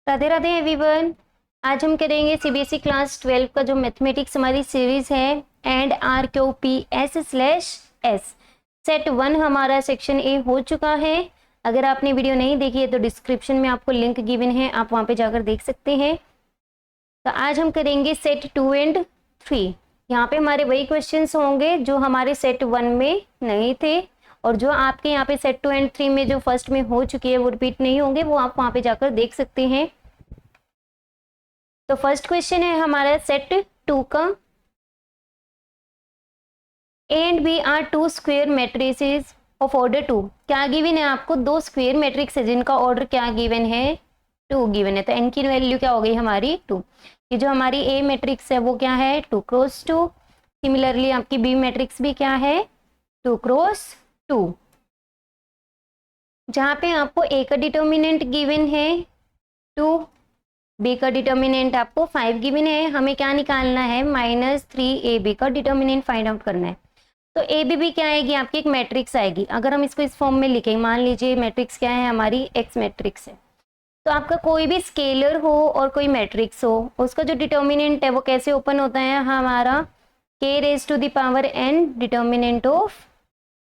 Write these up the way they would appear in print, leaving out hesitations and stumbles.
Radhe Radhe everyone. आज हम करेंगे सीबीएसई क्लास 12 का जो मैथमेटिक्स हमारी सीरीज है एंड आर क्यू पी एस/एस सेट 1 हमारा सेक्शन ए हो चुका है। अगर आपने वीडियो नहीं देखी है तो डिस्क्रिप्शन में आपको लिंक गिवन है, आप वहां पे जाकर देख सकते हैं। तो आज हम करेंगे सेट 2 एंड 3। यहाँ पे हमारे वही क्वेश्चंस होंगे जो हमारे सेट 1 में नहीं थे और जो आपके यहाँ पे सेट 2 एंड 3 में जो फर्स्ट में हो चुकी है वो रिपीट नहीं होंगे, वो आप वहां पे जाकर देख सकते हैं। तो फर्स्ट क्वेश्चन है हमारा सेट 2 का। A and B are two square matrices of order 2। क्या गिवन है आपको? दो स्क्वायर मैट्रिक्स है जिनका ऑर्डर क्या गिवन है? 2 गिवन है। तो एन की वैल्यू क्या हो गई हमारी? 2। ये जो हमारी ए मैट्रिक्स है वो क्या है? 2 क्रॉस 2। सिमिलरली आपकी बी मैट्रिक्स भी क्या है? 2 क्रॉस 2। जहां पे आपको ए का डिटर्मिनेंट गिवन है 2, बी का डिटर्मिनेंट आपको 5 गिवन है। हमें क्या निकालना है? -3ab का डिटर्मिनेंट फाइंड आउट करना है। तो ए बी भी क्या आएगी? आपकी एक मैट्रिक्स आएगी। अगर हम इसको इस फॉर्म में लिखें, मान लीजिए मैट्रिक्स क्या है हमारी? एक्स मैट्रिक्स है। तो आपका कोई भी स्केलर हो और कोई मैट्रिक्स हो, उसका जो डिटर्मिनेंट है वो कैसे ओपन होता है हमारा? k⁻n determinant of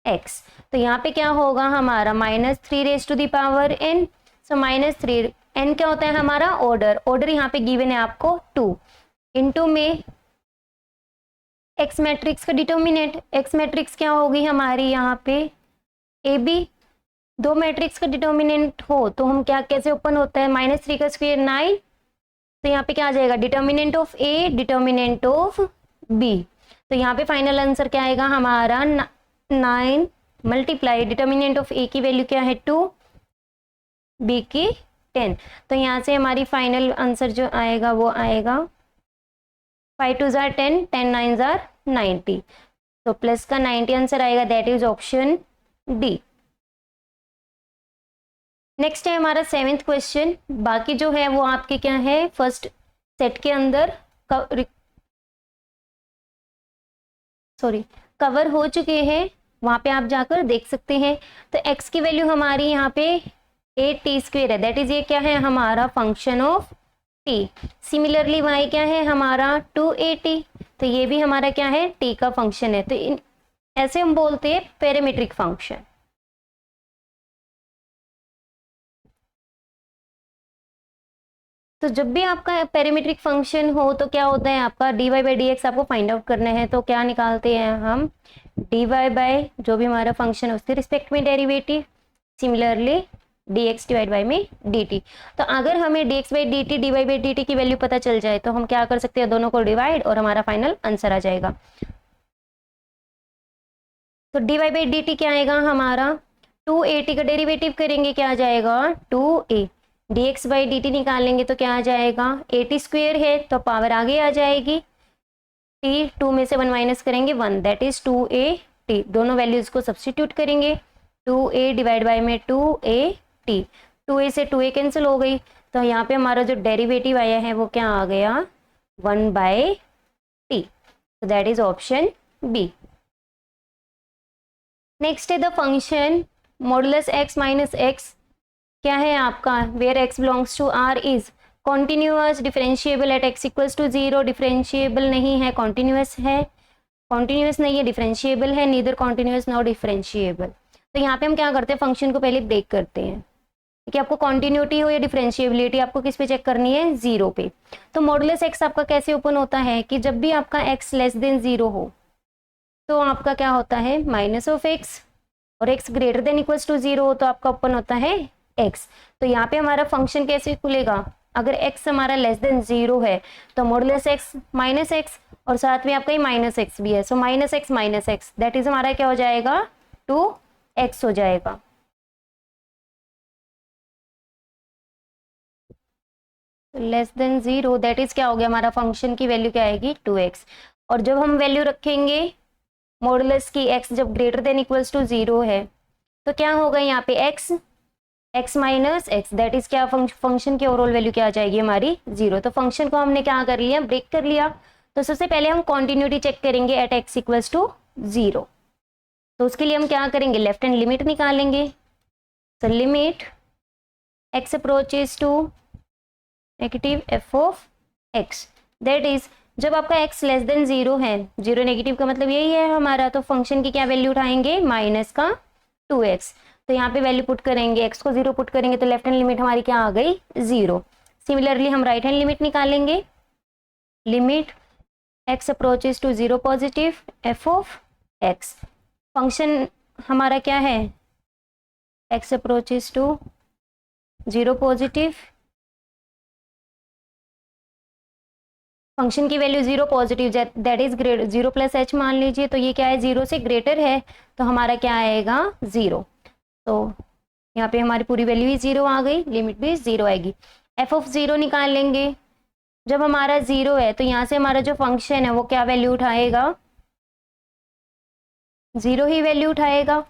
x। तो यहाँ पे क्या होगा हमारा? -3⁻n। सो -3 n क्या होता है हमारा? ऑर्डर। ऑर्डर यहाँ पे गिवन है आपको 2 इंटू में एक्स मैट्रिक्स का डिटर्मिनेंट। एक्स मैट्रिक्स क्या होगी हमारी यहाँ पे? A B. दो मैट्रिक्स का डिटर्मिनेंट हो तो हम क्या कैसे ओपन होता है? -3 का स्क्वायर 9। तो यहाँ पे क्या आ जाएगा? Determinant of A determinant of B. तो यहाँ पे फाइनल आंसर क्या आएगा हमारा? 9 मल्टीप्लाई डिटर्मिनेंट ऑफ ए की वैल्यू क्या है? 2, बी की 10। तो यहाँ से हमारी फाइनल आंसर जो आएगा वो आएगा 5 2 जार 10, 10 9 जार 90। तो प्लस का 90 आंसर आएगा, that is option D. Next है हमारा 7th क्वेश्चन। बाकी जो है वो आपके क्या है? फर्स्ट सेट के अंदर कवर हो चुके हैं, वहां पे आप जाकर देख सकते हैं। तो x की वैल्यू हमारी यहाँ पे 8t² है, दैट इज ये क्या है हमारा? Function of t। Similarly y क्या है हमारा? 2at। तो ये भी हमारा क्या है? t का फंक्शन है। तो ऐसे हम बोलते हैं पैरामीट्रिक फंक्शन। तो जब भी आपका पैरामीट्रिक फंक्शन हो तो क्या होता है आपका? dy/dx आपको फाइंड आउट करना है। तो क्या निकालते हैं हम? dy जो भी हमारा फंक्शन है उसके रिस्पेक्ट में derivative, similarly dx divide by में dt। तो अगर हमें dx/dt dy/dt की वैल्यू पता चल जाए तो हम क्या कर सकते हैं? दोनों को डिवाइड और हमारा फाइनल आंसर आ जाएगा। तो dy/dt क्या आएगा हमारा? 2at का डेरिवेटिव करेंगे, क्या आ जाएगा? 2a। dx/dt निकालेंगे तो क्या आ जाएगा? at² है तो पावर आगे आ जाएगी। t 2 में से 1 माइनस करेंगे 1, दैट इज 2at। दोनों वैल्यूज को सब्स्टिट्यूट करेंगे। 2a डिवाइड बाई में 2at। 2a से 2a कैंसिल हो गई। तो यहाँ पे हमारा जो डेरिवेटिव आया है वो क्या आ गया? 1/t। तो that is option B. Next है the function modulus x minus x क्या है आपका? Where x belongs to r is continuous differentiable at x equals to 0। Differentiable नहीं है, कॉन्टिन्यूअस है। कॉन्टिन्यूअस नहीं है, डिफरेंशिएबल है। Neither continuous not differentiable. तो यहाँ पे हम क्या करते हैं? फंक्शन को पहले ब्रेक करते हैं कि आपको कॉन्टिन्यूटी हो या डिफरेंशिएबिलिटी आपको किस पे चेक करनी है? 0 पे। तो मॉडुलस x आपका कैसे ओपन होता है कि जब भी आपका x लेस देन 0 हो तो आपका क्या होता है? माइनस ऑफ x, और x greater than equals to 0 हो तो आपका ओपन होता है x। तो यहाँ पे हमारा फंक्शन कैसे खुलेगा? अगर x हमारा लेस देन 0 है तो मॉडुलस x माइनस x, और साथ में आपका ही माइनस x भी है। So minus x that is हमारा क्या हो जाएगा? 2x हो जाएगा। लेस देन 0 दैट इज क्या हो गया? हमारा फंक्शन की वैल्यू क्या आएगी? 2x। और जब हम वैल्यू रखेंगे मॉडुलस की x जब ग्रेटर देन इक्वल्स टू 0 है तो क्या होगा यहाँ पे? x minus x that is क्या? फंक्शन की ओवरऑल वैल्यू क्या आ जाएगी हमारी? 0। तो फंक्शन को हमने क्या कर लिया? ब्रेक कर लिया। तो सबसे पहले हम कॉन्टिन्यूटी चेक करेंगे एट x इक्वल्स टू 0। तो उसके लिए हम क्या करेंगे? लेफ्ट हैंड लिमिट निकालेंगे। तो limit x approaches to negative F of X, that is जब आपका x लेस देन 0 है, 0 नेगेटिव का मतलब यही है हमारा, तो फंक्शन की क्या वैल्यू उठाएंगे, माइनस का 2x। तो यहाँ पे वैल्यू पुट करेंगे, x को 0 पुट करेंगे तो लेफ्ट हैंड लिमिट हमारी क्या आ गई, 0। सिमिलरली हम राइट हैंड लिमिट निकालेंगे, limit x approaches to 0 positive f of x, function हमारा क्या है, x approaches to 0 positive, function की value 0 positive that is great 0 plus H मान लीजिए, तो ये क्या है, 0 से ग्रेटर है, तो हमारा क्या आएगा, 0। तो यहाँ पे हमारी पूरी वैल्यू ही 0 आ गई, लिमिट भी 0 आएगी। एफ ऑफ 0 निकाल लेंगे, जब हमारा 0 है तो यहाँ से हमारा जो फंक्शन है वो क्या वैल्यू उठाएगा, 0 ही वैल्यू उठाएगा।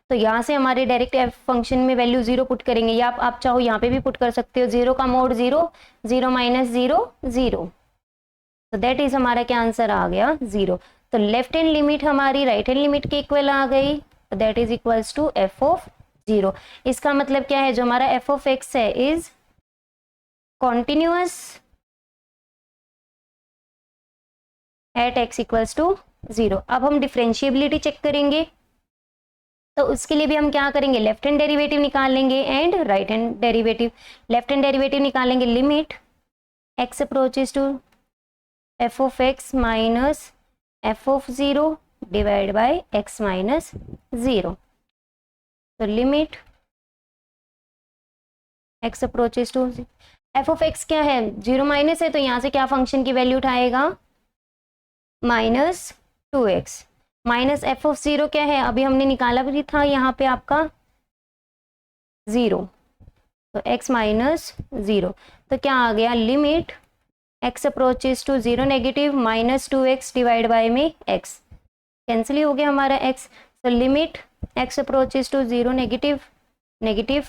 तो यहाँ से हमारे डायरेक्ट एफ फंक्शन में वैल्यू 0 पुट करेंगे, या आप चाहो यहाँ पे भी पुट कर सकते हो, 0 का मोड 0, 0 माइनस 0 0, तो दैट इज हमारा क्या आंसर आ गया, 0। तो लेफ्ट हैंड लिमिट हमारी राइट हैंड लिमिट के इक्वल आ गई, that is equals to F of 0। इसका मतलब क्या है, जो हमारा एफ ऑफ एक्स है is continuous at X equals to 0। अब हम डिफरेंशिएबिलिटी चेक करेंगे, तो उसके लिए भी हम क्या करेंगे, लेफ्ट हैंड डेरिवेटिव निकाल लेंगे and right hand derivative. Left hand derivative निकालेंगे, limit x approaches to F of x minus F of 0 divide by x minus 0। तो limit x approaches to F of x क्या है, 0 minus है, तो यहाँ से क्या फंक्शन की वैल्यू उठाएगा, minus 2x, minus F of 0 क्या है, अभी हमने निकाला भी था यहाँ पे आपका 0, तो x माइनस 0, तो क्या आ गया, limit x approaches to 0 negative minus 2x divide by में x, कैंसिल ही हो गया हमारा x। तो limit x approaches to 0 negative negative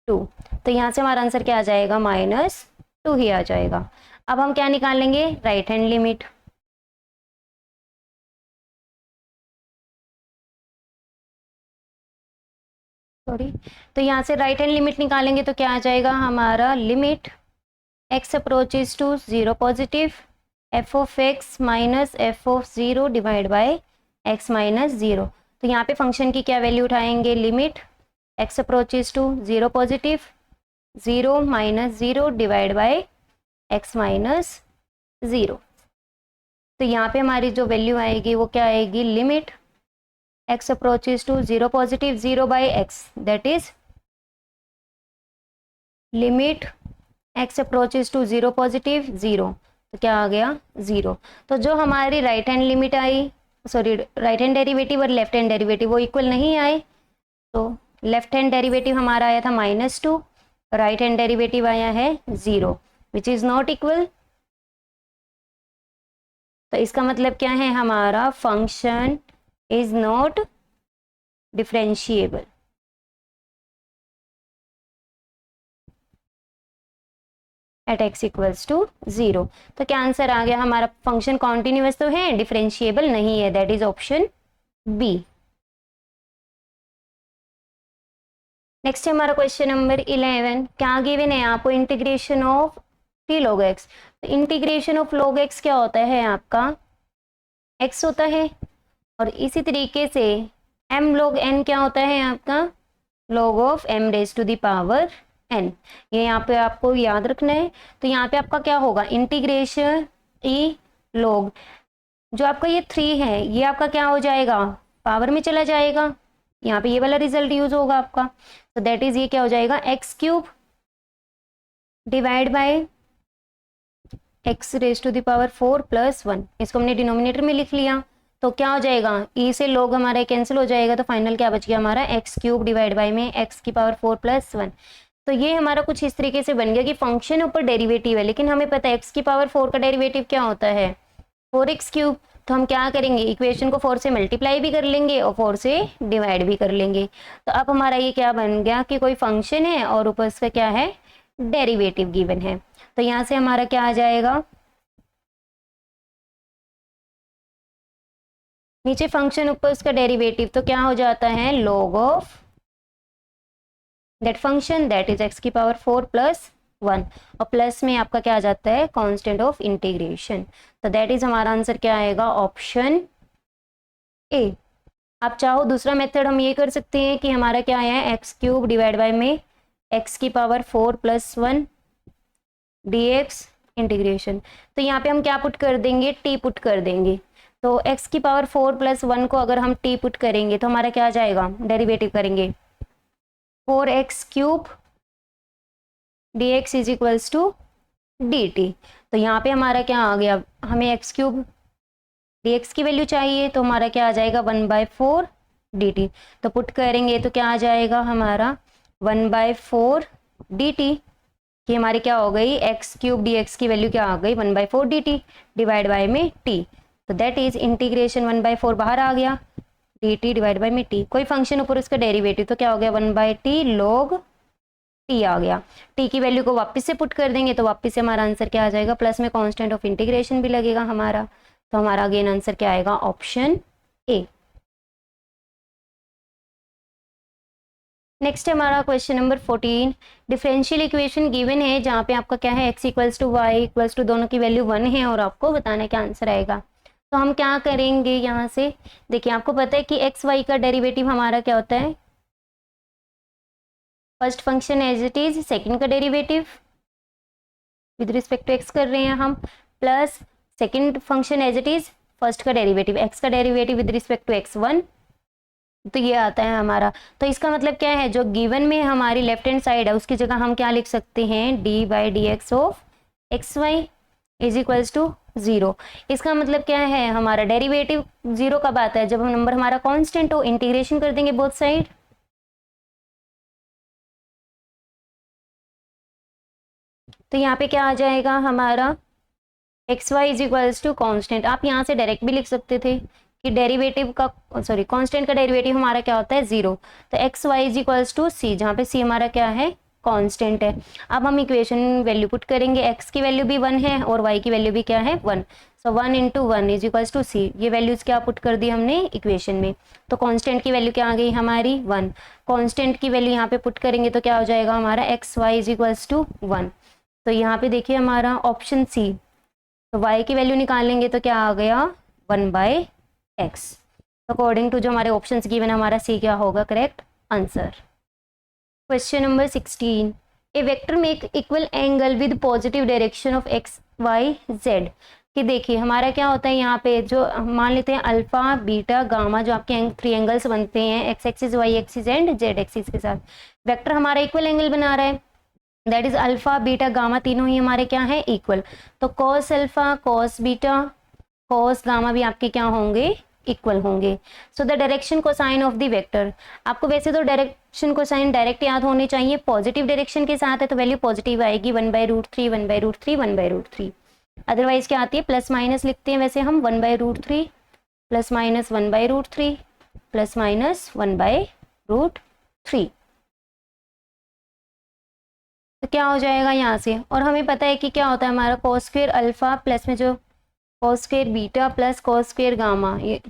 2, तो यहाँ से हमारा आंसर क्या आ जाएगा, माइनस 2 ही आ जाएगा। अब हम क्या निकालेंगे, राइट हैंड लिमिट, सॉरी, तो यहाँ से राइट हैंड लिमिट निकालेंगे तो क्या आ जाएगा हमारा, limit x approaches to 0 positive F of x minus F of 0 divide by x minus 0। तो यहाँ पे फंक्शन की क्या वैल्यू उठाएंगे, limit x approaches to 0 positive 0 minus 0 divide by x minus 0। तो यहाँ पे हमारी जो वैल्यू आएगी वो क्या आएगी, limit x approaches to 0 positive 0 by x, that is limit x approaches to 0 positive 0, तो क्या आ गया, 0। तो जो हमारी राइट हैंड लिमिट आई, सॉरी राइट हैंड डेरिवेटिव और लेफ्ट हैंड डेरिवेटिव वो इक्वल नहीं आए, तो लेफ्ट हैंड डेरिवेटिव हमारा आया था -2, राइट हैंड डेरिवेटिव आया है 0 विच इज नॉट इक्वल। तो इसका मतलब क्या है, हमारा function is not differentiable. At X equals to 0, तो क्या आंसर आ गया, हमारा फंक्शन कॉन्टिन्यूअस तो है, डिफरेंशिएबल नहीं है, that is option B. Next हमारा क्वेश्चन नंबर 11, क्या गिवन है आपको, integration of t log x। तो इंटीग्रेशन ऑफ log x क्या होता है आपका, x होता है, और इसी तरीके से m log n क्या होता है आपका, log of m raise to the power n, ये यहाँ पे आपको याद रखना है। तो यहाँ पे आपका क्या होगा, इंटीग्रेशन e log, जो आपका ये 3 है ये आपका क्या हो जाएगा, पावर में चला जाएगा, यहाँ पे ये वाला रिजल्ट यूज होगा आपका, तो दैट इज ये क्या हो जाएगा, X cube divide by X raise to the power 4 + 1, इसको हमने डिनोमिनेटर में लिख लिया, तो क्या हो जाएगा, ई से लोग हमारा कैंसिल हो जाएगा, तो फाइनल क्या बच गया हमारा, एक्स क्यूब डिवाइड बाय में एक्स की पावर 4 + 1। तो ये हमारा कुछ इस तरीके से बन गया कि फंक्शन ऊपर डेरिवेटिव है, लेकिन हमें पता है एक्स की पावर 4 का डेरिवेटिव क्या होता है, 4x क्यूब। तो हम क्या करेंगे, इक्वेशन को 4 से मल्टीप्लाई भी कर लेंगे और 4 से डिवाइड भी कर लेंगे। तो अब हमारा ये क्या बन गया कि कोई फंक्शन है और ऊपर इसका क्या है, डेरिवेटिव गिवन है। तो यहाँ से हमारा क्या आ जाएगा, नीचे फंक्शन ऊपर उसका डेरिवेटिव, तो क्या हो जाता है, log of that function that is x की पावर 4 + 1, और प्लस में आपका क्या आ जाता है, कांस्टेंट ऑफ इंटीग्रेशन। तो दैट इज हमारा आंसर क्या आएगा, ऑप्शन ए। आप चाहो दूसरा मेथड हम ये कर सकते हैं कि हमारा क्या आया है, एक्स क्यूब डिवाइड बाय में एक्स की पावर 4 + 1 dx इंटीग्रेशन। तो यहाँ पे हम क्या पुट कर देंगे, टी पुट कर देंगे। तो x की पावर 4 + 1 को अगर हम टी पुट करेंगे तो हमारा क्या आ जाएगा, डेरिवेटिव करेंगे 4x³ dx = dt। तो यहाँ पे हमारा क्या आ गया, हमें x³ dx की वैल्यू चाहिए, तो हमारा क्या आ जाएगा 1/4 dt। तो पुट करेंगे तो क्या आ जाएगा हमारा 1/4 dt, कि हमारी क्या हो गई, x³ dx की वैल्यू क्या आ गई 1/4 dt डिवाइड बाय में t। तो दैट इज इंटीग्रेशन 1/4 बाहर आ गया, dt डिवाइड बाय में t, कोई फंक्शन ऊपर उसका डेरिवेटिव, तो क्या हो गया 1/t log t आ गया। t की वैल्यू को वापस से पुट कर देंगे तो वापस से हमारा आंसर क्या आ जाएगा, प्लस में कांस्टेंट ऑफ इंटीग्रेशन भी लगेगा हमारा। तो हमारा अगेन आंसर क्या आएगा, ऑप्शन ए। नेक्स्ट हमारा question number 14, differential equation given है जहाँ पे आपका क्या है, x = y दोनों की वैल्यू 1 है और आपको बताना है क्या आंसर आएगा। तो हम क्या करेंगे यहाँ से, देखिए आपको पता है कि x y का डेरिवेटिव हमारा क्या होता है, first function as it is, second का derivative with respect to x कर रहे हैं हम, plus second function as it is, first का डेरिवेटिव, x का derivative with respect to x1, तो ये आता है हमारा। तो इसका मतलब क्या है, जो गिवन में हमारी लेफ्ट हैंड साइड है उसकी जगह हम क्या लिख सकते हैं, d/dx ऑफ xy = 0। इसका मतलब क्या है, हमारा डेरिवेटिव 0 कब आता है, जब हम नंबर हमारा कांस्टेंट हो, इंटीग्रेशन कर देंगे बोथ साइड। तो यहाँ पे क्या आ जाएगा हमारा, xy = कांस्टेंट। आप यहाँ से डायरेक्ट भी लिख सकते थे कि डेरिवेटिव का, सॉरी कांस्टेंट का डेरिवेटिव हमारा क्या होता है 0। तो xy = c, जहाँ पे c हमारा क्या है, कांस्टेंट है। अब हम इक्वेशन वैल्यू पुट करेंगे, x की वैल्यू भी 1 है और y की वैल्यू भी क्या है 1। सो 1 × 1 = c, ये वैल्यूज क्या पुट कर दी हमने इक्वेशन में। तो कांस्टेंट की वैल्यू क्या आ गई हमारी 1, कांस्टेंट की वैल्यू यहाँ पे पुट करेंगे तो क्या हो जाएगा हमारा xy = 1। तो यहाँ पे देखिए हमारा ऑप्शन सी, तो y की वैल्यू निकालेंगे तो क्या आ गया 1/x। अकॉर्डिंग टू जो हमारे ऑप्शंस गिवन हमारा सी क्या होगा correct answer. Question number 16, A vector make equal angle with positive direction of x y z। कि देखिए हमारा क्या होता है, यहाँ पे जो मान लेते हैं अल्फा बीटा गामा, जो आपके 3 एंगल्स बनते हैं x axis y axis and z axis के साथ, वेक्टर हमारा इक्वल एंगल बना रहा है, that is alpha beta gamma तीनों ही हमारे क्या है इक्वल। तो cos alpha cos beta cos gamma भी आपके क्या होंगे, इक्वल होंगे। So the direction cosine of the vector, आपको वैसे तो डायरेक्शन कोसाइन डायरेक्ट याद होने चाहिए, पॉजिटिव डायरेक्शन के साथ है तो वैल्यू पॉजिटिव आएगी 1/√3 1/√3 1/√3। अदरवाइज क्या आती है, प्लस माइनस लिखते हैं वैसे हम 1/√3 प्लस माइनस 1/√3 प्लस माइनस 1/√3। तो क्या हो जाएगा यहाँ से, और हमें पता है कि क्या होता है हमारा cos स्क्वायर अल्फा प्लस में जो cos square beta plus cos square gamma, ये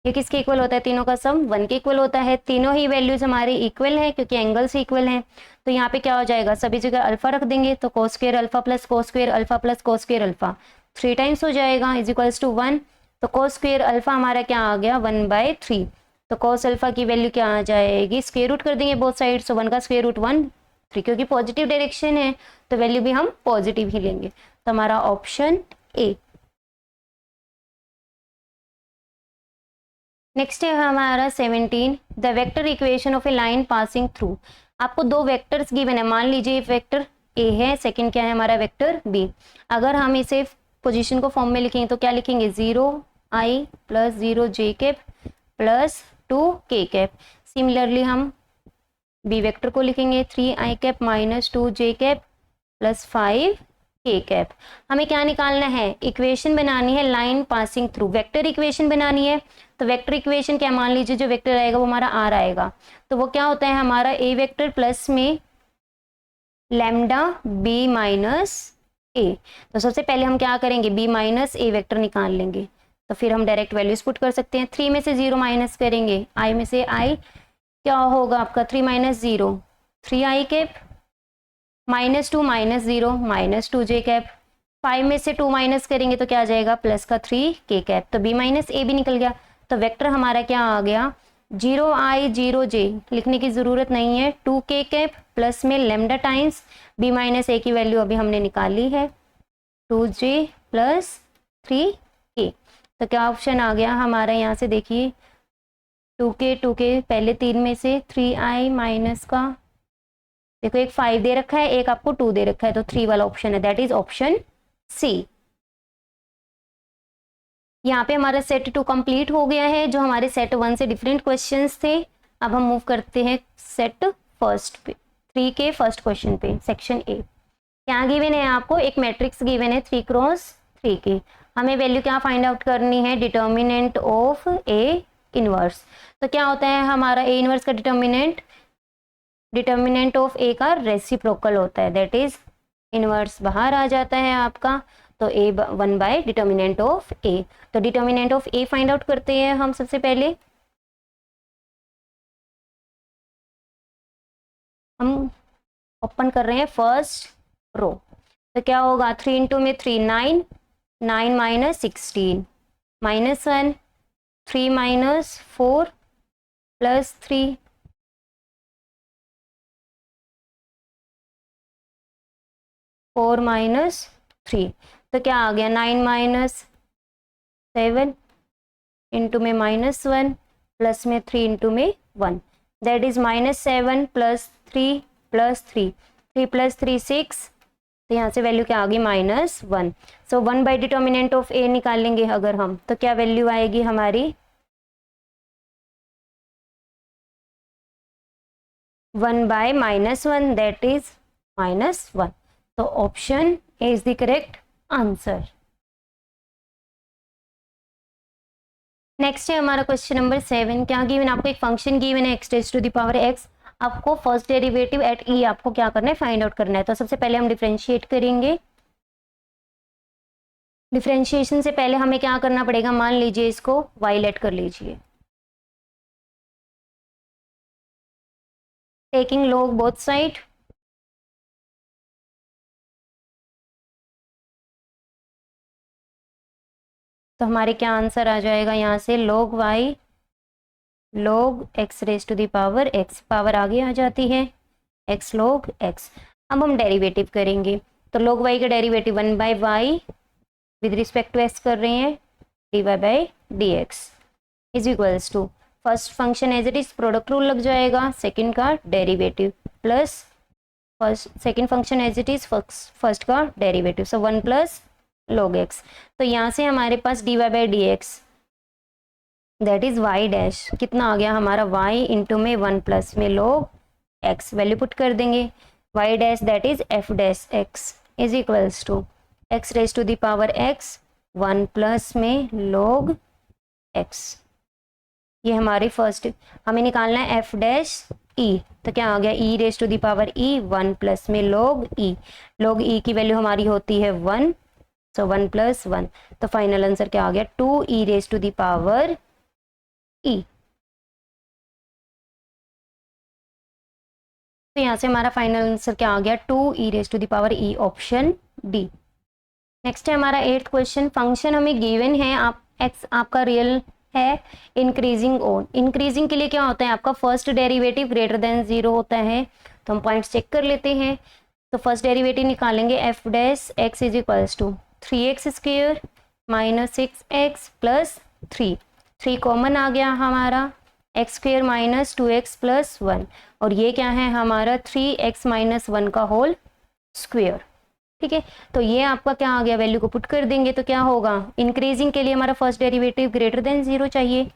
किसके इक्वल होता है, तीनों का सम 1 के इक्वल होता है। तीनों ही वैल्यूज हमारी इक्वल है क्योंकि एंगल्स इक्वल हैं। तो यहाँ पे क्या हो जाएगा, सभी जगह अल्फा रख देंगे तो cos square alpha plus cos square alpha plus cos square alpha 3 times हो जाएगा = 1। तो cos स्क्वायर अल्फा हमारा क्या आ गया 1/3। तो cos अल्फा की वैल्यू क्या आ जाएगी, स्क्वायर रूट कर देंगे बोथ साइड, सो 1 का स्क्वायर रूट 1 3, क्योंकि पॉजिटिव डायरेक्शन है तो वैल्यू भी हम पॉजिटिव ही लेंगे। तो हमारा ऑप्शन ए। नेक्स्ट है हमारा 17, the vector equation of A line passing through. आपको दो वेक्टर्स गिवन है, मान लीजिए वेक्टर ए है, सेकंड क्या है हमारा वेक्टर बी। अगर हम इसे पोजीशन को फॉर्म में लिखेंगे तो क्या लिखेंगे 0i + 0j + 2k। सिमिलरली हम बी वेक्टर को लिखेंगे 3i - 2j + 5k। हमें क्या निकालना है, इक्वेशन बनानी है line passing through, vector equation बनानी है। तो वेक्टर इक्वेशन क्या, मान लीजिए जो वेक्टर आएगा वो हमारा आर आएगा, तो वो क्या होता है हमारा ए वेक्टर प्लस में लैम्डा बी माइनस ए। तो सबसे पहले हम क्या करेंगे, बी माइनस ए वेक्टर निकाल लेंगे, तो फिर हम डायरेक्ट वैल्यूज पुट कर सकते हैं। 3 में से 0 माइनस करेंगे, आई में से आई क्या होगा आपका 3 - 0 3i -2 -0 -2 j कैप, 5 में से 2 माइनस करेंगे तो क्या आ जाएगा, प्लस का 3 k कैप, तो b माइनस ए भी निकल गया। तो वेक्टर हमारा क्या आ गया, 0i 0j, लिखने की ज़रूरत नहीं है, 2 k कैप प्लस में लेमडा टाइम्स b माइनस ए की वैल्यू अभी हमने निकाली है 2j प्लस 3k। तो क्या ऑप्शन आ गया हमारा, यहाँ से देखिए 2k पहले 3 में से 3i माइनस का, देखो एक 5 दे रखा है, एक आपको 2 दे रखा है, तो 3 वाला ऑप्शन है, दैट इज ऑप्शन सी। यहाँ पे हमारा सेट 2 कंप्लीट हो गया है, जो हमारे सेट 1 से डिफरेंट क्वेश्चंस थे। अब हम मूव करते हैं सेट फर्स्ट पे, 3 के फर्स्ट क्वेश्चन पे, सेक्शन ए। क्या गिवन है आपको, एक मैट्रिक्स गिवन है 3 क्रॉस 3 की, हमें वैल्यू क्या फाइंड आउट करनी है, डिटर्मिनेंट ऑफ ए इनवर्स। तो क्या होता है हमारा ए इनवर्स का डिटर्मिनेंट ऑफ ए का रेसिप्रोकल होता है, दैट इज इनवर्स बाहर आ जाता है आपका, तो ए 1 बाय डिटर्मिनेंट ऑफ ए। तो determinant of A find out करते हैं हम सबसे पहले, हम ओपन कर रहे हैं फर्स्ट रो, तो क्या होगा 3 इंटू में 3 9, 9 माइनस 16 -1, 3 माइनस 4 प्लस 3, 4 माइनस 3, तो क्या आ गया 9 माइनस 7 इंटू में -1 प्लस में 3 इंटू में 1, that is -7 plus 3 plus 3, 3 plus 3 6, तो यहाँ से वैल्यू क्या आ गई -1। सो 1 बाई डिटर्मिनेंट ऑफ ए निकालेंगे अगर हम, तो क्या वैल्यू आएगी हमारी 1 बाय -1, दैट इज -1। तो option A is the correct answer. Next है हमारा क्वेश्चन नंबर 7। क्या गिवन, आपको एक फंक्शन गिवन है x raise to the power x, आपको फर्स्ट डेरिवेटिव एट e आपको क्या करना है, फाइंड आउट करना है। तो सबसे पहले हम डिफरेंशिएट करेंगे, डिफरेंशिएशन से पहले हमें क्या करना पड़ेगा, मान लीजिए इसको y लेट कर लीजिए, टेकिंग log बोथ साइड, तो हमारे क्या आंसर आ जाएगा यहाँ से, log y log x raise to the power x, power आगे आ जाती है x log x। अब हम डेरिवेटिव करेंगे, तो log y का derivative 1 by Y with respect to x कर रहे हैं, dy by D X is equals to, first function as it is product rule लग जाएगा, सेकंड का derivative plus first second function as it is first का derivative, so 1 plus log x। तो यहाँ से हमारे पास dy by D X that is y dash, कितना आ गया हमारा y इंटू में 1 प्लस में log x, वैल्यू पुट कर देंगे, y dash that is f dash x is equals to x raise to the power x 1 plus में log x। ये हमारी फर्स्ट, हमें निकालना है f डैश e, तो क्या आ गया e raise to the power e 1 plus में log e, log e की वैल्यू हमारी होती है 1, सो 1 प्लस 1, तो फाइनल आंसर क्या आ गया 2 e raise to the power e। तो यहाँ से हमारा फाइनल आंसर क्या आ गया 2 e raise to the power e, option D. Next है हमारा 8th क्वेश्चन, फंक्शन हमें गिवन है, आप x आपका रियल है, इंक्रीजिंग ऑन, इंक्रीजिंग के लिए क्या होता है आपका फर्स्ट डेरिवेटिव ग्रेटर देन 0 होता है, तो हम पॉइंट्स चेक कर लेते हैं। तो फर्स्ट डेरिवेटिव निकालेंगे f dash x is equals to 3x square minus 6x plus 3, 3 common आ गया हमारा, x square minus 2x plus 1, और ये क्या है हमारा 3x माइनस 1 का होल स्क्वेयर, ठीक है। तो ये आपका क्या आ गया, वैल्यू को पुट कर देंगे तो क्या होगा, इंक्रीजिंग के लिए हमारा फर्स्ट डेरिवेटिव ग्रेटर देन 0 चाहिए,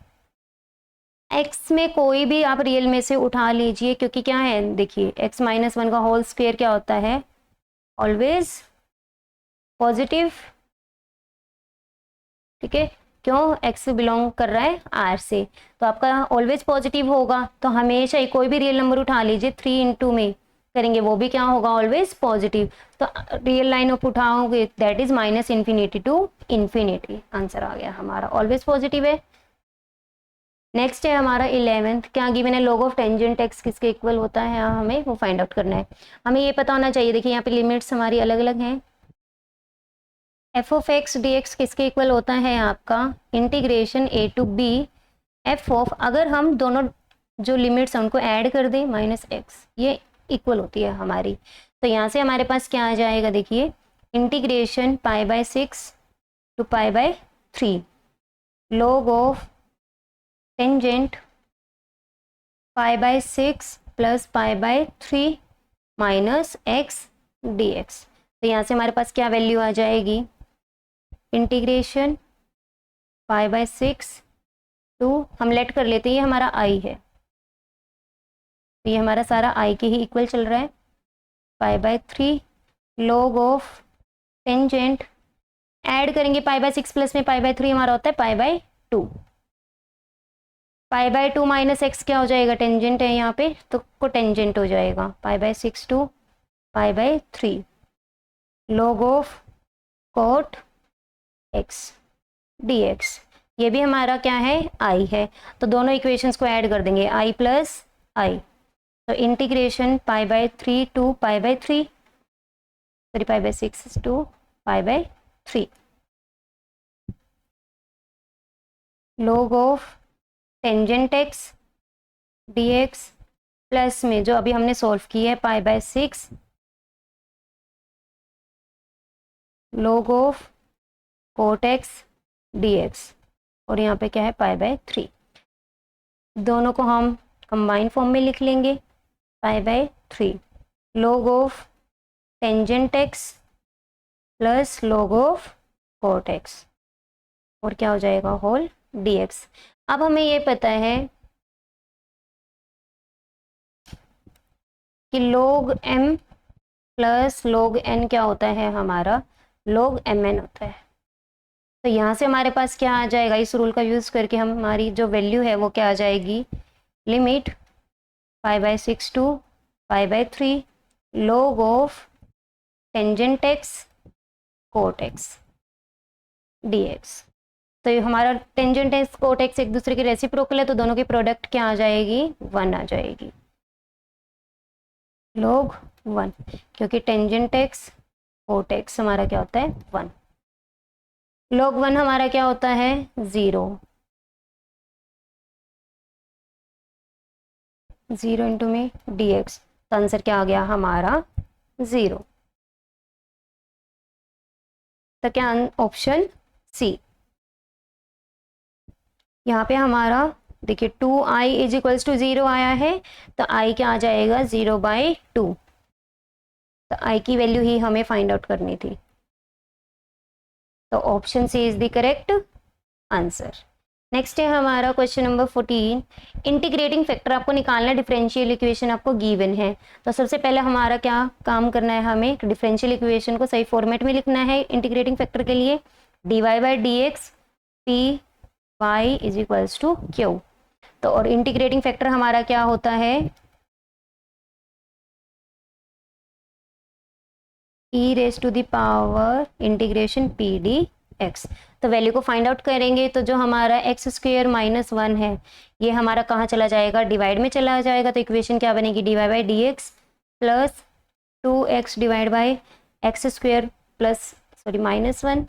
x में कोई भी आप रियल में से उठा लीजिए, क्योंकि क्या है देखिए x माइनस 1 का होल स्क्वेयर क्या होता है, ऑलवेज पॉजिटिव, ठीक है, क्यों, x बिलोंग कर रहा है r से, तो आपका ऑलवेज पॉजिटिव होगा, तो हमेशा ही कोई भी रियल नंबर उठा लीजिए 3 इंटू में करेंगे वो भी क्या होगा, ऑलवेज पॉजिटिव, तो रियल लाइन ऑफ उठाओगे that is minus infinity to infinity, answer आ गया हमारा ऑलवेज पॉजिटिव है। नेक्स्ट है हमारा 11th, क्या गिवन है, log ऑफ टेंजेंट एक्स किसके इक्वल होता है, हमें वो फाइंड आउट करना है। हमें ये पता होना चाहिए, देखिए यहाँ पे लिमिट्स हमारी अलग अलग हैं। F of X D X किसके इक्वल होता है आपका, integration A to B F of, अगर हम दोनों जो लिमिट्स हैं उनको ऐड कर दें माइनस एक्स, ये इक्वल होती है हमारी। तो यहाँ से हमारे पास क्या आ जाएगा, देखिए integration pi by 6 to pi by 3 log of tangent pi by 6 plus pi by 3 minus X D x. तो यहाँ से हमारे पास क्या वैल्यू आ जाएगी, इंटीग्रेशन पाई बाय 6 टू, हम लेट कर लेते हैं, ये हमारा आई है, तो ये हमारा सारा आई के ही इक्वल चल रहा है, pi by 3 log of tangent, add करेंगे पाई बाय 6 प्लस में पाई बाय 3 हमारा होता है pi bye 2, pi by 2 minus x क्या हो जाएगा, टेंजेंट है यहाँ पे तो को टेंजेंट हो जाएगा, pi by 6 to pi by 3 log of cot x D X, ये भी हमारा क्या है, आई है। तो दोनों इक्वेशंस को ऐड कर देंगे, आई प्लस आई, तो integration pi by 3 to pi by 3, sorry pi by 6 to pi by 3 log of tangent X D x plus में जो अभी हमने सॉल्व किया है pi by 6 log of cot x D X, और यहाँ पे क्या है पाई बाय 3, दोनों को हम कंबाइन फॉर्म में लिख लेंगे, pi by 3 log of tangent x plus log of cot x, और क्या हो जाएगा होल डी एक्स। अब हमें ये पता है कि log m plus log n क्या होता है, हमारा log mn होता है। तो यहाँ से हमारे पास क्या आ जाएगा, इस रूल का यूज़ करके हमारी जो वैल्यू है वो क्या आ जाएगी, limit pi by 6 to pi by 3 log of tangent x cot x D x. तो ये हमारा टेंजेंट एक्स कोट एक्स एक दूसरे के रेसिप्रोकल है, तो दोनों की प्रोडक्ट क्या आ जाएगी, 1 आ जाएगी, log 1, क्योंकि टेंजेंट एक्स कोट एक्स हमारा क्या होता है 1, log 1 हमारा क्या होता है 0, 0 इंटू में डी एक्स, तो आंसर क्या आ गया हमारा 0। तो क्या ऑप्शन सी, यहाँ पे हमारा देखिए 2i इज इक्वल्स टू 0 आया है, तो i क्या आ जाएगा 0/2, तो i की वैल्यू ही हमें फाइंड आउट करनी थी, तो option C is the correct answer. Next है हमारा क्वेश्चन नंबर 14, इंटीग्रेटिंग फैक्टर आपको निकालना है, डिफरेंशियल इक्वेशन आपको गिवन है। तो सबसे पहले हमारा क्या काम करना है, हमें डिफरेंशियल इक्वेशन को सही फॉर्मेट में लिखना है इंटीग्रेटिंग फैक्टर के लिए, dy by D X P Y is equals to Q. तो और इंटीग्रेटिंग फैक्टर हमारा क्या होता है, e raise to the power integration P D x. तो वैल्यू को फाइंड आउट करेंगे, तो जो हमारा एक्स स्क्वेयर माइनस 1 है ये हमारा कहाँ चला जाएगा, डिवाइड में चला जाएगा, तो इक्वेशन क्या बनेगी, d y by D x plus 2x divide by x square plus sorry minus 1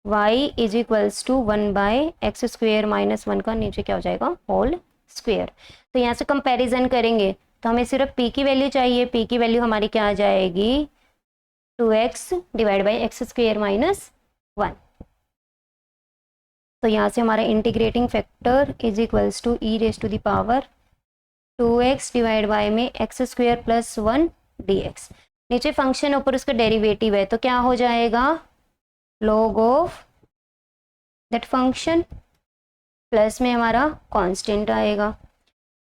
y is equals to 1 by x square minus 1 का नीचे क्या हो जाएगा होल स्क्वेयर। तो यहाँ से कंपैरिजन करेंगे तो हमें सिर्फ p की वैल्यू चाहिए, p की वैल्यू हमारी क्या आ जाएगी 2x divide by x square minus 1। तो यहाँ से हमारा integrating factor is equals to e raise to the power 2x divide by में एक्स स्क्वेयर प्लस 1 dx। नीचे फंक्शन ऊपर उसका डेरिवेटिव है तो क्या हो जाएगा log of that function plus में हमारा कांस्टेंट आएगा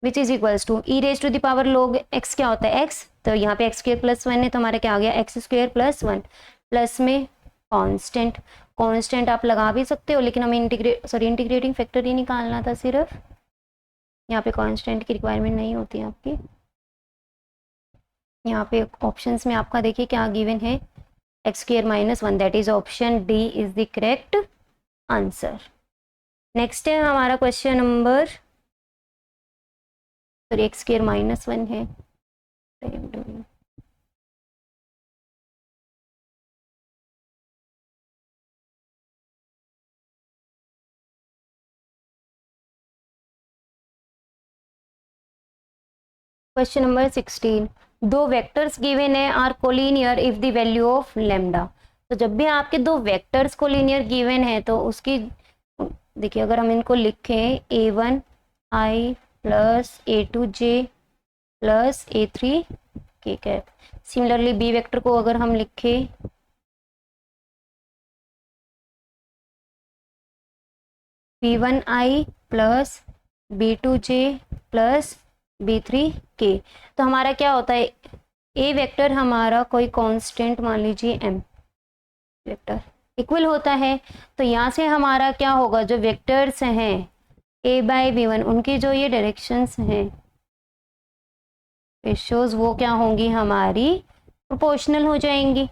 which is equals to e raise to the power log x क्या होता है x, तो यहाँ पे एक्स स्क्वेयर प्लस 1 है तो हमारा क्या आ गया एक्स स्क्वेयर प्लस 1 प्लस में कांस्टेंट। कांस्टेंट आप लगा भी सकते हो लेकिन हमें इंटीग्रेटिंग फैक्टर ही निकालना था सिर्फ, यहाँ पे कांस्टेंट की रिक्वायरमेंट नहीं होती है आपकी। यहाँ पे ऑप्शंस में आपका देखिए क्या गिवन है x square minus 1, that is option D is the correct answer. Next है हमारा question number, sorry x square -1 है। क्वेश्चन नंबर 16, दो वेक्टर्स गिवन है are collinear if the value of lambda. तो जब भी आपके दो वेक्टर्स कोलिनियर गिवन है तो उसकी देखिए, अगर हम इनको लिखें a1i plus a2j plus a3k cap, similarly B vector को अगर हम लिखें b1i plus b2j plus b3k, तो हमारा क्या होता है, ए वेक्टर हमारा कोई कांस्टेंट मान लीजिए m वेक्टर इक्वल होता है। तो यहाँ से हमारा क्या होगा, जो वेक्टर्स हैं a/b1 उनकी जो ये डायरेक्शंस हैं रेशियोज वो क्या होंगी, हमारी प्रोपोर्शनल हो जाएंगी।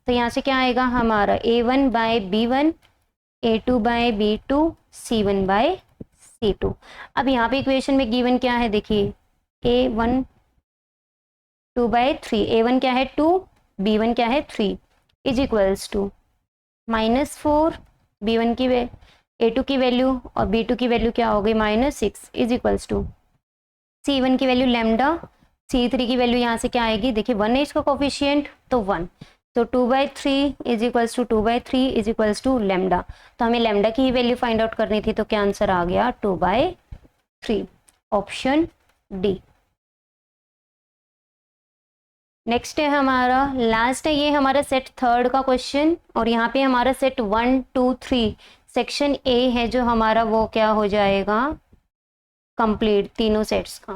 तो यहाँ से क्या आएगा हमारा a1/b1, a2/b2, c1/c2। अब यहाँ पे इक्वेशन में गिवन क्या है, देखिए a1 2/3, a1 क्या है 2, b1 क्या है 3 इज इक्वल्स टू -4, b1 की a2 की वैल्यू और b2 की वैल्यू क्या हो गई -6 इज इक्वल्स टू c1 की वैल्यू लैम्डा, c3 की वैल्यू यहाँ से क्या आएगी, देखिए 1 है इसका कोफिशिएंट तो 1, तो 2/3 is equals to 2/3 is equals to lambda. तो हमें लैम्डा की ही वैल्यू फाइंड आउट करनी थी, तो क्या आंसर आ गया 2/3, ऑप्शन डी। नेक्स्ट है हमारा लास्ट है, ये हमारा सेट थर्ड का क्वेश्चन, और यहाँ पे हमारा सेट 1 2 3 सेक्शन ए है जो हमारा, वो क्या हो जाएगा कंप्लीट तीनों सेट्स का।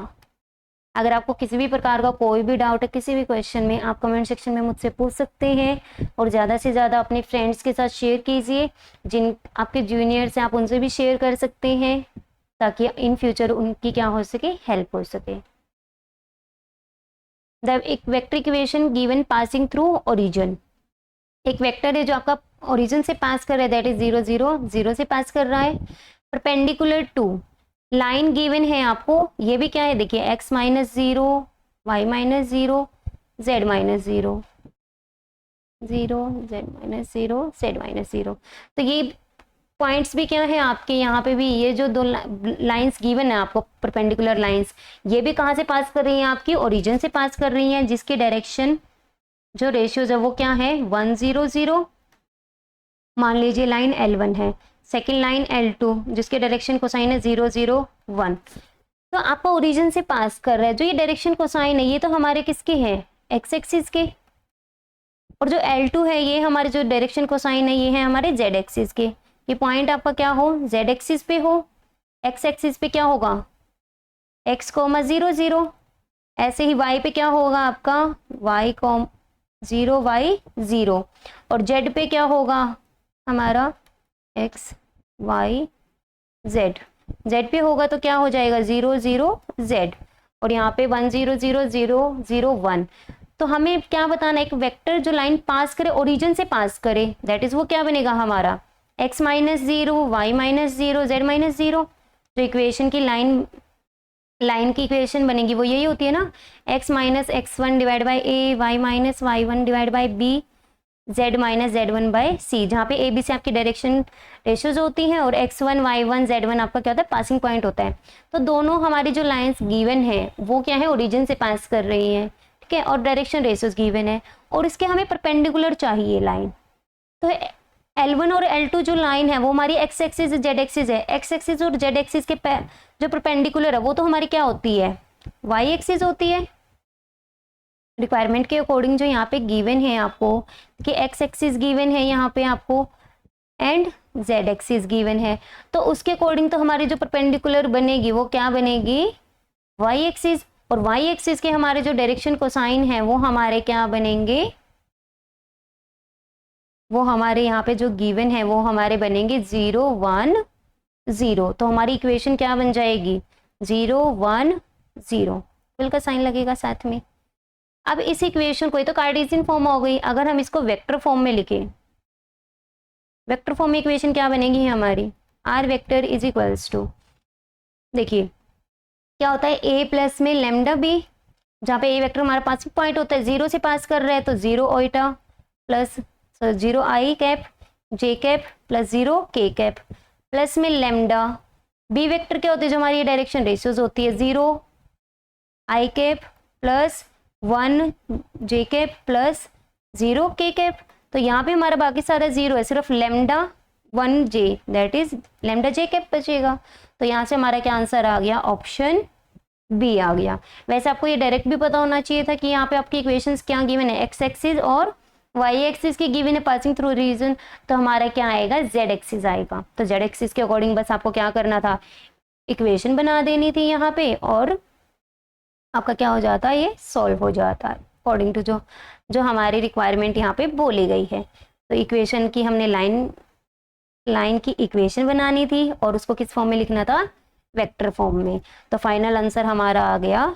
अगर आपको किसी भी प्रकार का कोई भी डाउट है किसी भी क्वेश्चन में, आप कमेंट सेक्शन में मुझसे पूछ सकते हैं, और ज़्यादा से ज़्यादा अपने फ्रेंड्स के साथ शेयर कीजिए, जिन आपके जूनियर्स हैं आप उनसे भी शेयर कर सकते हैं, ताकि इन फ्यूचर उनकी क्या हो सके, हेल्प हो सके। एक vector equation given passing through origin, एक वेक्टर है जो आपका ओरिजिन से पास कर रहा है, दैट इज 0 0 0 से पास कर रहा है, परपेंडिकुलर टू लाइन गिवन है आपको, ये भी क्या है देखिए x -0 y -0 z -0 0 z -0, तो ये पॉइंट्स भी क्या है आपके, यहाँ पे भी ये जो दो लाइंस गिवन है आपको परपेंडिकुलर लाइंस, ये भी कहाँ से पास कर रही हैं, आपकी ओरिजिन से पास कर रही हैं, जिसकी डायरेक्शन जो रेशियोज है वो क्या है 1 0 0। मान लीजिए लाइन L1 है, सेकेंड लाइन L2 जिसके डायरेक्शन कोसाइन है 0 0 1। तो आपका ओरिजिन से पास कर रहा है, जो ये डायरेक्शन कोसाइन है ये तो हमारे किसके हैं, एक्स एक्सिस के, और जो L2 है ये हमारे जो डायरेक्शन कोसाइन है ये है हमारे जेड एक्सिस के। ये पॉइंट आपका क्या हो, जेड एक्सिस पे हो, एक्स एक्सिस पे क्या होगा x, 0 0, ऐसे ही y पे क्या होगा आपका y, 0 y 0, और z पे क्या होगा हमारा x y z, z पे होगा तो क्या हो जाएगा 0 0 z, और यहाँ पे 1 0 0 0 0 1। तो हमें क्या बताना है, एक वेक्टर जो लाइन पास करे ओरिजिन से पास करे, दैट इज वो क्या बनेगा हमारा x -0 y -0 z -0। जो इक्वेशन की लाइन की इक्वेशन बनेगी वो यही होती है ना, x -x1 divide by a, y -y1 divide by b, z -z1 by c, जहाँ पे a b से आपकी डायरेक्शन रेशियोज होती हैं, और x1 y1 z1 आपका क्या होता है पासिंग पॉइंट होता है। तो दोनों हमारी जो लाइंस गिवन है वो क्या है ओरिजिन से पास कर रही हैं, ठीक है, और डायरेक्शन रेशियोज गिवन है, और इसके हमें परपेंडिकुलर चाहिए लाइन। तो L1 और L2 जो लाइन है वो हमारी x एक्सिस z एक्सिस है, x एक्सिस और z एक्सिस के जो परपेंडिकुलर है वो तो हमारी क्या होती है y एक्सिस होती है। रिक्वायरमेंट के अकॉर्डिंग जो यहाँ पे गिवन है आपको कि x एक्सिस गिवन है यहाँ पे आपको एंड z एक्सिस गिवन है, तो उसके अकॉर्डिंग तो हमारी जो परपेंडिकुलर बनेगी वो क्या बनेगी y एक्सिस, और y एक्सिस के हमारे जो डायरेक्शन कोसाइन है वो हमारे क्या बनेंगे, वो हमारे यहाँ पे जो गिवन है वो हमारे बनेंगे 0 1 0। तो हमारी इक्वेशन क्या बन जाएगी 0 1 0, फुल का साइन लगेगा साथ में। अब इस इक्वेशन को, तो कार्टेशियन फॉर्म हो गई, अगर हम इसको वेक्टर फॉर्म में लिखें, वेक्टर फॉर्म में इक्वेशन क्या बनेगी हमारी r vector is equals to, देखिए क्या होता है, ए प्लस में लेमडा बी, जहाँ पे ए वेक्टर हमारे पास पॉइंट होता है, जीरो से पास कर रहे हैं तो जीरो ओइटा प्लस जीरो आई कैप जे कैप प्लस जीरो के कैप प्लस में लेमडा, बी वेक्टर क्या होते हैं जो हमारी डायरेक्शन रेशियोज होती है, जीरो आई कैप प्लस वन जे कैप प्लस जीरो के कैप। तो यहाँ पे हमारा बाकी सारा जीरो है, सिर्फ lambda one J that is lambda j cap बचेगा। तो यहाँ से हमारा क्या आंसर आ गया, ऑप्शन बी आ गया। वैसे आपको ये डायरेक्ट भी पता होना चाहिए था कि यहाँ पे आपकी इक्वेशंस क्या गिवन है, एक्स एक्सिस और वाई एक्सिस की गिवन है पासिंग थ्रू रीजन, तो हमारा क्या आएगा, जेड एक्सिस आएगा। तो जेड एक्सिस के अकॉर्डिंग बस आपको क्या करना था, इक्वेशन बना देनी थी यहाँ पे, और आपका क्या हो जाता है, ये सॉल्व हो जाता है अकॉर्डिंग टू जो जो हमारी रिक्वायरमेंट यहाँ पे बोली गई है। तो इक्वेशन की हमने लाइन की इक्वेशन बनानी थी और उसको किस फॉर्म में लिखना था, वेक्टर फॉर्म में। तो फाइनल आंसर हमारा आ गया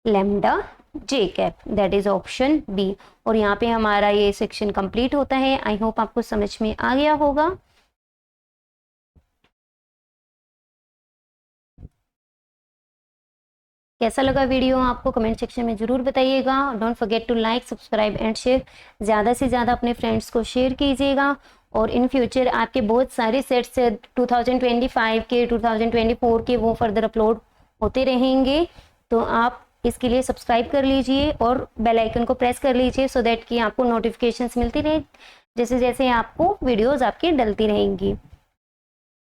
lambda j cap, that is option B. और यहाँ पे हमारा ये सेक्शन कंप्लीट होता है। आई होप आपको समझ में आ गया होगा। कैसा लगा वीडियो आपको कमेंट सेक्शन में जरूर बताइएगा। Don't forget to like subscribe and share, ज़्यादा से ज़्यादा अपने फ्रेंड्स को शेयर कीजिएगा। और इन फ्यूचर आपके बहुत सारे सेट्स 2025 के 2024 के वो फर्दर अपलोड होते रहेंगे, तो आप इसके लिए सब्सक्राइब कर लीजिए और बेल आइकन को प्रेस कर लीजिए सो दैट कि आपको नोटिफिकेशंस मिलती रहे जैसे जैसे आपको वीडियोस आपकी डलती रहेंगी।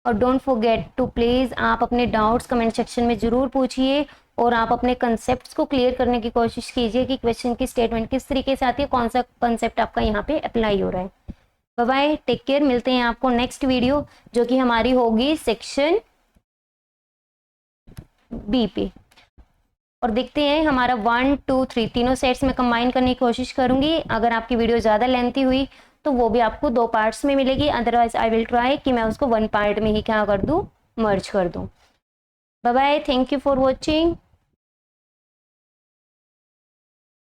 और डोंट फॉरगेट टू प्लीज़ आप अपने डाउट्स कमेंट सेक्शन में ज़रूर पूछिए और आप अपने कंसेप्ट्स को क्लियर करने की कोशिश कीजिए कि क्वेश्चन की स्टेटमेंट किस तरीके से आती है, कौन सा कंसेप्ट आपका यहाँ पे अप्लाई हो रहा है। बाय बाय, टेक केयर, मिलते हैं आपको नेक्स्ट वीडियो जो कि हमारी होगी सेक्शन बी पे। और देखते हैं हमारा 1 2 3 तीनों सेट्स में कंबाइन करने की कोशिश करूंगी। अगर आपकी वीडियो ज़्यादा लेंथी हुई तो वो भी आपको 2 पार्ट्स में मिलेगी, अदरवाइज आई विल ट्राई कि मैं उसको 1 पार्ट में ही क्या कर दूँ, मर्ज कर दूँ। Bye bye, thank you for watching.